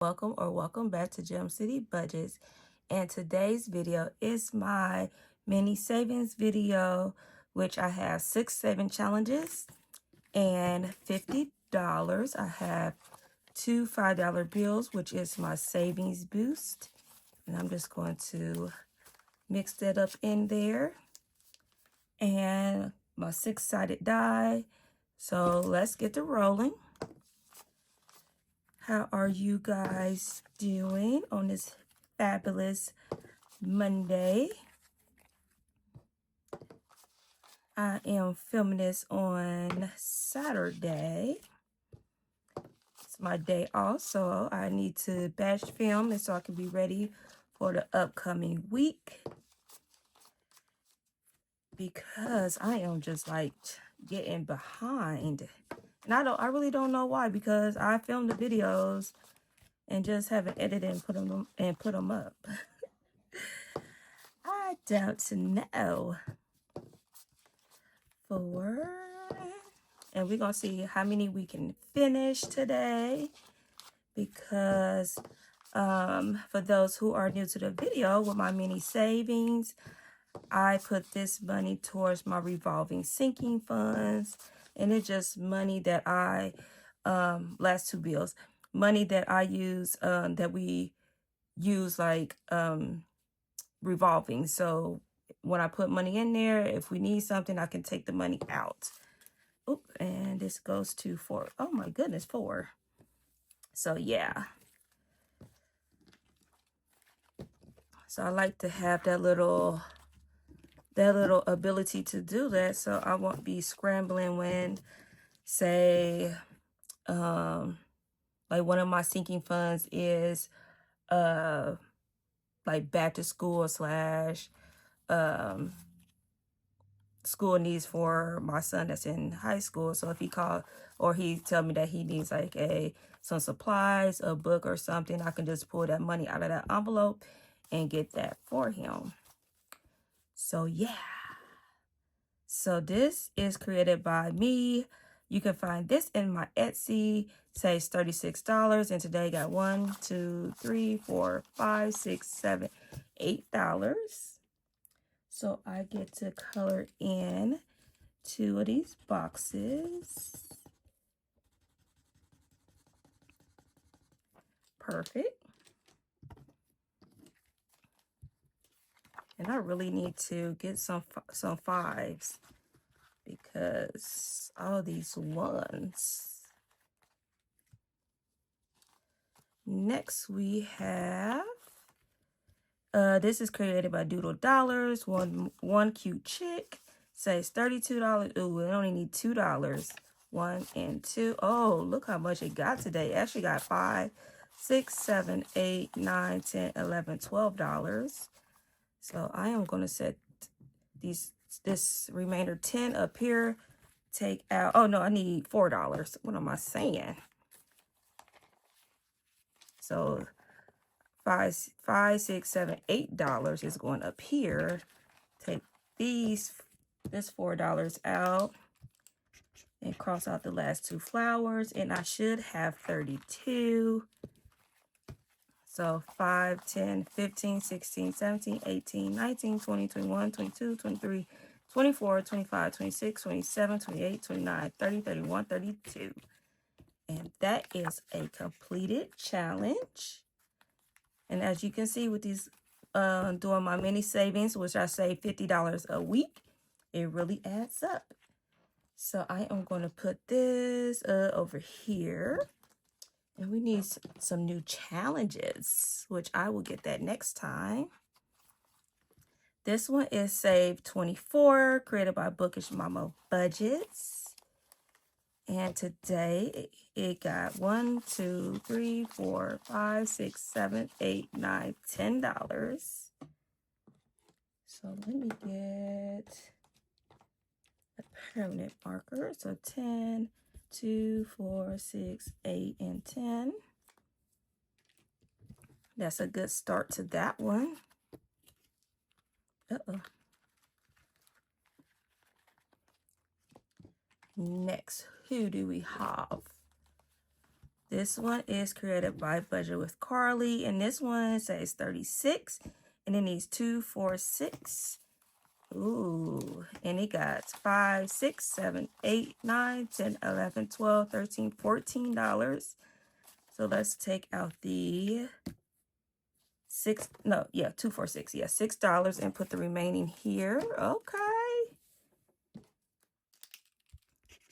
Welcome back to Gem City Budgets. And today's video is my mini savings video, which I have 6 saving challenges and $50. I have 2 $5 bills, which is my savings boost. And I'm just going to mix that up in there. And my 6-sided die. So let's get to rolling. How are you guys doing on this fabulous Monday? I am filming this on Saturday. It's my day off, so I need to batch film and so I can be ready for the upcoming week. Because I am just like getting behind. And I really don't know why, because I filmed the videos and just haven't edited and put them up. I don't know. 4. And we're going to see how many we can finish today. Because for those who are new to the video, with my mini savings, I put this money towards my revolving sinking funds. And it's just money that I, last 2 bills, money that I use, that we use like revolving. So when I put money in there, if we need something, I can take the money out. Oh, and this goes to 4. Oh my goodness, 4. So yeah. So I like to have that little ability to do that, so I won't be scrambling when, say, like one of my sinking funds is like back to school / school needs for my son that's in high school. So if he called or he tell me that he needs like some supplies, a book or something, I can just pull that money out of that envelope and get that for him. So yeah. So this is created by me. You can find this in my Etsy. Says $36, and today got 1, 2, 3, 4, 5, 6, 7, $8. So I get to color in 2 of these boxes. Perfect. And I really need to get some 5s because all these 1s. Next we have, this is created by Doodle Dollars. One cute chick. Says $32. Ooh, we only need $2. 1 and 2. Oh, look how much it got today. It actually got 5, 6, 7, 8, 9, 10, 11, $12. So I am going to set this remainder 10 up here. Take out, oh no, I need $4. What am I saying? So $5, $6, $7, $8 is going up here. Take this $4 out and cross out the last 2 flowers, and I should have 32. So 5, 10, 15, 16, 17, 18, 19, 20, 21, 22, 23, 24, 25, 26, 27, 28, 29, 30, 31, 32. And that is a completed challenge. And as you can see with these, doing my mini savings, which I save $50 a week, it really adds up. So I am going to put this over here. And we need some new challenges, which I will get that next time. This one is Save 24, created by Bookish Mama Budgets. And today it got 1, 2, 3, 4, 5, 6, 7, 8, 9, $10. So let me get a permanent marker. So 10, 2, 4, 6, 8, and 10. That's a good start to that one. Next, who do we have? This one is created by Budget with Carly, and this one says 36, and it needs 2, 4, 6. Ooh, and it got 5, 6, 7, 8, 9, 10, 11, 12, 13, $14. So let's take out the 6, no, yeah, 2, 4, 6, yeah, $6 and put the remaining here. Okay.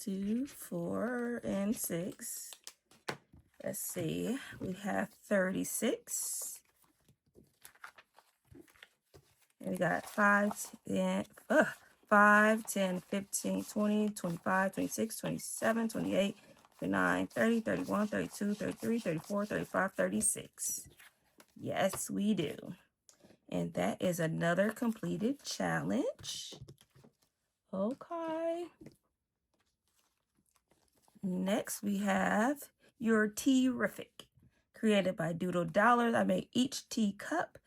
2, 4, and 6. Let's see, we have 36. And we got 5, 10, 15, 20, 25, 26, 27, 28, 29, 30, 31, 32, 33, 34, 35, 36. Yes, we do. And that is another completed challenge. Okay. Next, we have your Tea-rific, created by Doodle Dollars. I made each teacup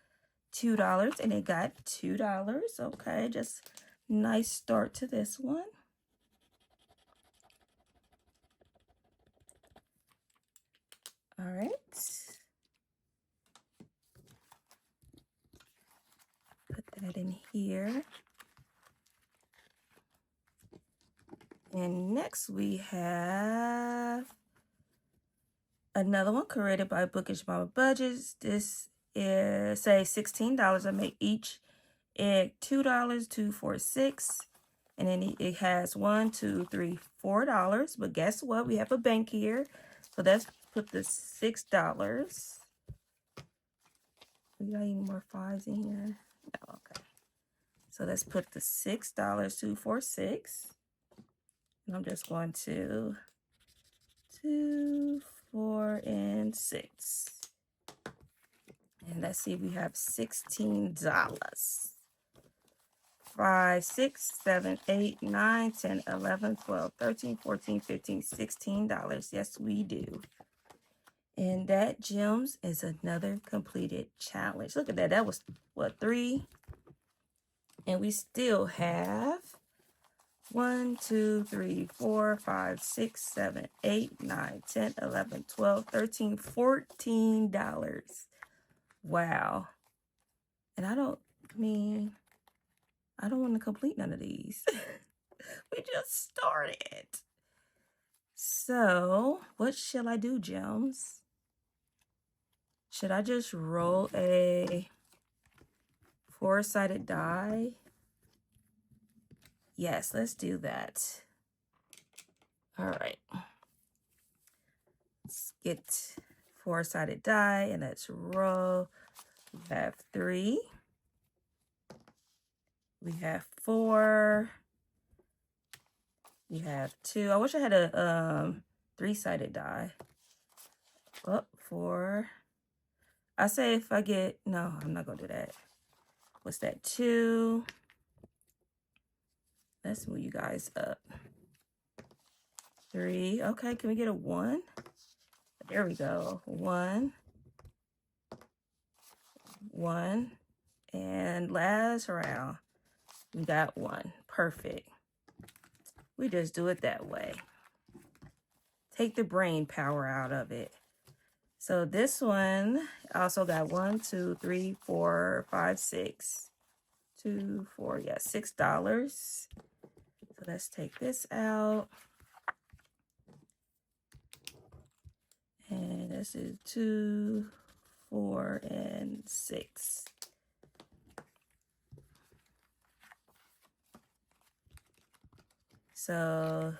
$2, and it got $2. Okay, just nice start to this one. All right. Put that in here. And next we have another one created by Bookish Mama Budgets. This is, say, $16. I make each egg $2, 2, 4, 6. And then it has 1, 2, 3, $4. But guess what? We have a bank here. So let's put the $6. We got any more 5s in here? No, okay. So let's put the $6, 2, 4, 6. And I'm just going to 2, 4, and 6. And let's see, we have $16. 5, 6, 7, 8, 9, 10, 11, 12, 13, 14, 15, $16. Yes, we do. And that, gems, is another completed challenge. Look at that. That was, what, 3? And we still have 1, 2, 3, 4, 5, 6, 7, 8, 9, 10, 11, 12, 13, $14. Wow. And I don't want to complete none of these. We just started. So, what shall I do, gems? Should I just roll a 4-sided die? Yes, let's do that. All right. Let's get 4-sided die and let's roll. We have 3. We have 4. We have 2. I wish I had a 3-sided die. Oh, 4. I say if I get, no, I'm not gonna do that. What's that? 2. Let's move you guys up. 3. Okay, can we get a 1? There we go. 1. 1. And last round, we got 1. Perfect. We just do it that way. Take the brain power out of it. So this one also got 1, 2, 3, 4, 5, 6. 2, 4, yeah, $6. So let's take this out. And this is 2, 4, and 6. So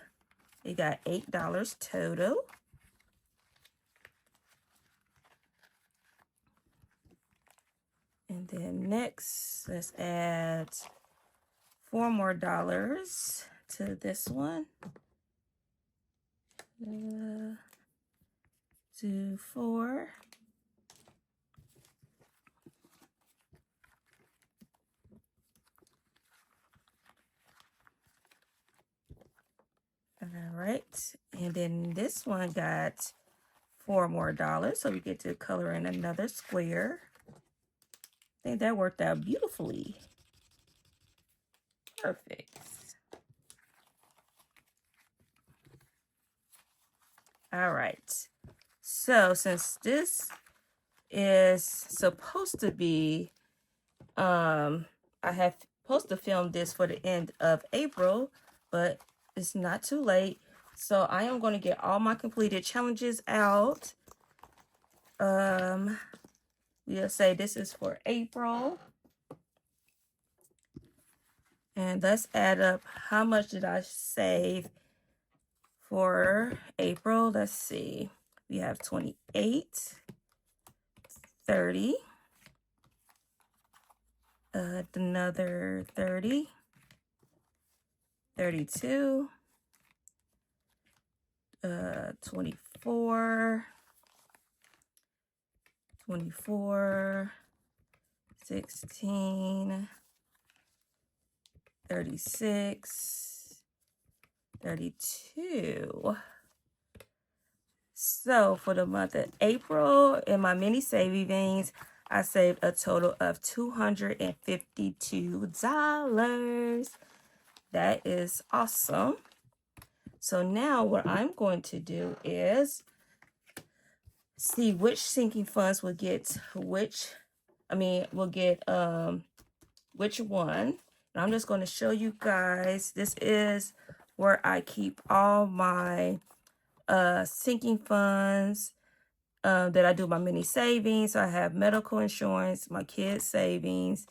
you got $8 total. And then next, let's add $4 more to this one. 2, 4. All right, and then this one got $4 more, so we get to color in another square. I think that worked out beautifully. Perfect. All right, So since this is supposed to be, I have supposed to film this for the end of April, but it's not too late. So I am going to get all my completed challenges out. We'll say this is for April. And let's add up how much did I save for April. Let's see. We have 28, 30, another 30, 32, 24, 24, 16, 36, 32. So for the month of April, in my mini savings, I saved a total of $252. That is awesome. So now what I'm going to do is see which sinking funds will get which one. And I'm just going to show you guys. This is where I keep all my sinking funds that I do my mini savings. So I have medical insurance, my kids savings,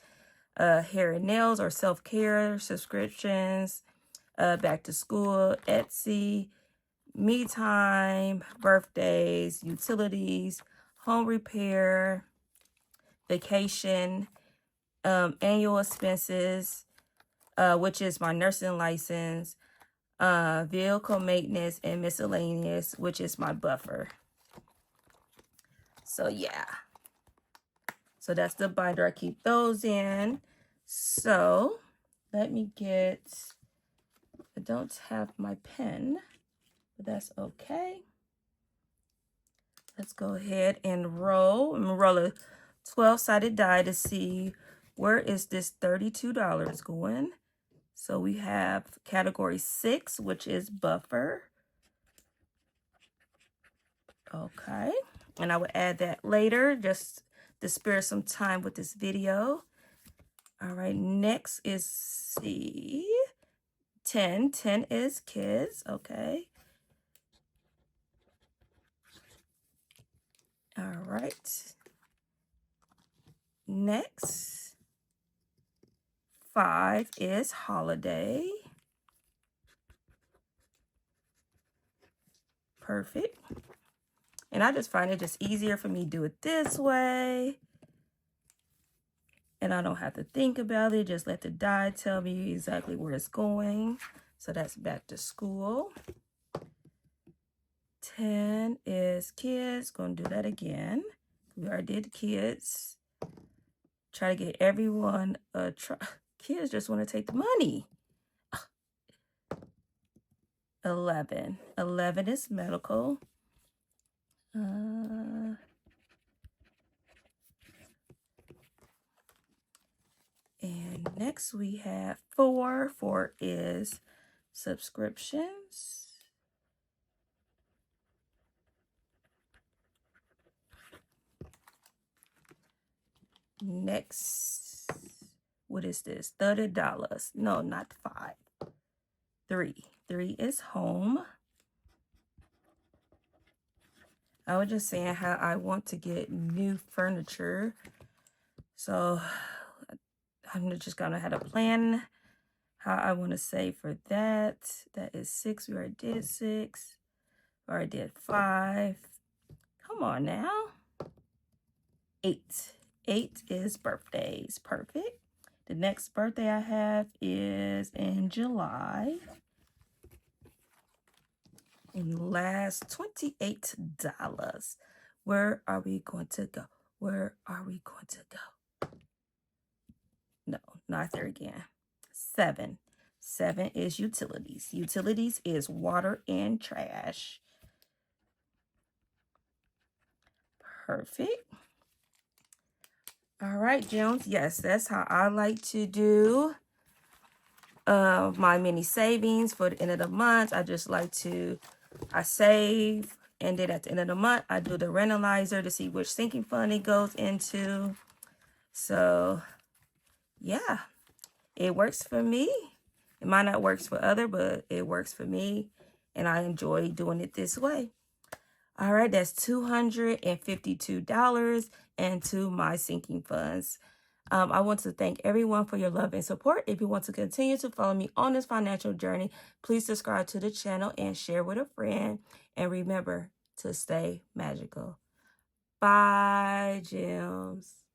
hair and nails or self-care subscriptions, back to school, Etsy, me time, birthdays, utilities, home repair, vacation, annual expenses, which is my nursing license, vehicle maintenance, and miscellaneous, which is my buffer. So yeah. So that's the binder I keep those in. So let me get, I don't have my pen, but that's okay. Let's go ahead and roll. I'm gonna roll a 12-sided die to see where is this $32 going. So we have category 6, which is buffer. Okay. And I will add that later just to spare some time with this video. All right. Next is C. 10. 10 is kids. Okay. All right. Next. 5 is holiday. Perfect. And I just find it just easier for me to do it this way. And I don't have to think about it. Just let the die tell me exactly where it's going. So that's back to school. 10 is kids. Going to do that again. We already did kids. Try to get everyone a try. Kids just want to take the money. 11. 11 is medical. And next we have 4. 4 is subscriptions. Next, what is this? $30. No, not 5. 3. 3 is home. I was just saying how I want to get new furniture. So I'm just gonna have a plan how I want to save for that. That is 6. We already did 6. We already did 5. Come on now. 8. 8 is birthdays. Perfect. The next birthday I have is in July. And last $28. Where are we going to go? Where are we going to go? No, not there again. 7. 7 is utilities. Utilities is water and trash. Perfect. All right, Jones. Yes, that's how I like to do my mini savings for the end of the month. I just like to, I save And then at the end of the month, I do the randomizer to see which sinking fund it goes into. So, yeah, it works for me. It might not work for others, but it works for me. And I enjoy doing it this way. All right, that's $252 into my sinking funds. I want to thank everyone for your love and support. If you want to continue to follow me on this financial journey, please subscribe to the channel and share with a friend. And remember to stay magical. Bye, gems.